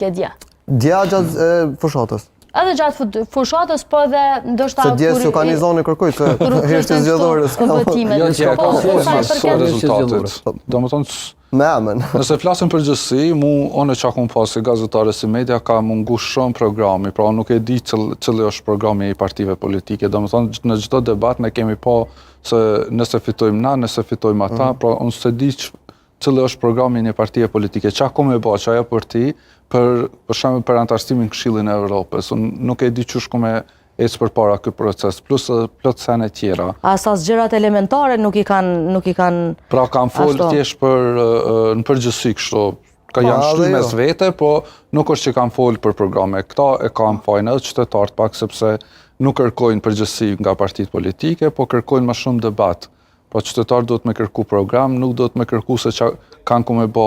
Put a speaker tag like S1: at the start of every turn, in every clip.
S1: ke dje?
S2: Dja gjatë fushatës.
S1: Edhe gjatë fushatës, po dhe ndoshta
S2: se dje s'u ka një zonë kërkuj, se heshtë zgjedhore.
S1: Vëtimet.
S3: Jo,
S1: Po, sa i përket
S3: rezultatit. Domethënë,
S2: me emën.
S3: nëse flasim për gjësi, unë që kom pas si gazetare si media ka mungu shumë programi, pra nuk e di cili është programi i partive politike. Domethënë, në çdo debat ne kemi pa se nëse fitojmë na, nëse fitojmë ata, pra unë se di cili është programi një partie politike. Qa ku me ba, që ajo për ti, për shembull për antarësimin në Këshillin e Evropës. Unë nuk e di çush ku me ecë përpara ky proces, plus plot sene tjera.
S4: Asas gjërat elementare nuk i kanë.
S3: Pra kanë folë thjesht për në përgjithësi kështu. Janë shty mes vete, po nuk është që kanë folë për programe. Këta e kanë fajin edhe qytetarët pak, sepse nuk kërkojnë përgjithësi nga partitë politike, po kërkojnë më shumë debat. Po qytetarët duhet me kërku program, nuk duhet me kërku se që kanë ku me bo,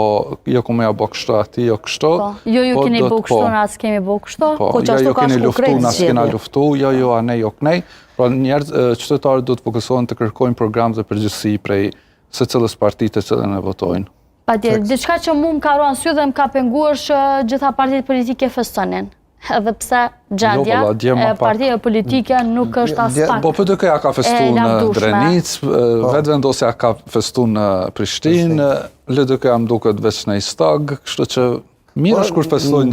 S3: jo ku me ja bo kështu ati, jo kështu.
S1: Jo ju keni bo kështu, na s'kemi bo kështu.
S3: Po, jo ju keni luftu, na s'kena luftu, jo anej, jo knej. Pra njerëz, qytetarët duhet fokusohen të kërkojnë program dhe përgjithësi prej se cilës partitë e cilën e votojnë.
S1: Patjetër, diçka që mu më ka ruan sy dhe më ka penguar që gjitha partitë politike festonin. Edhe pse gjendja e partije politike nuk është as pak.
S3: Po PDK ja ka festu në Drenic, Vetvendosja ka festu në Prishtinë, LDK më duket veç në Istag, kështu që mirë është kur festojnë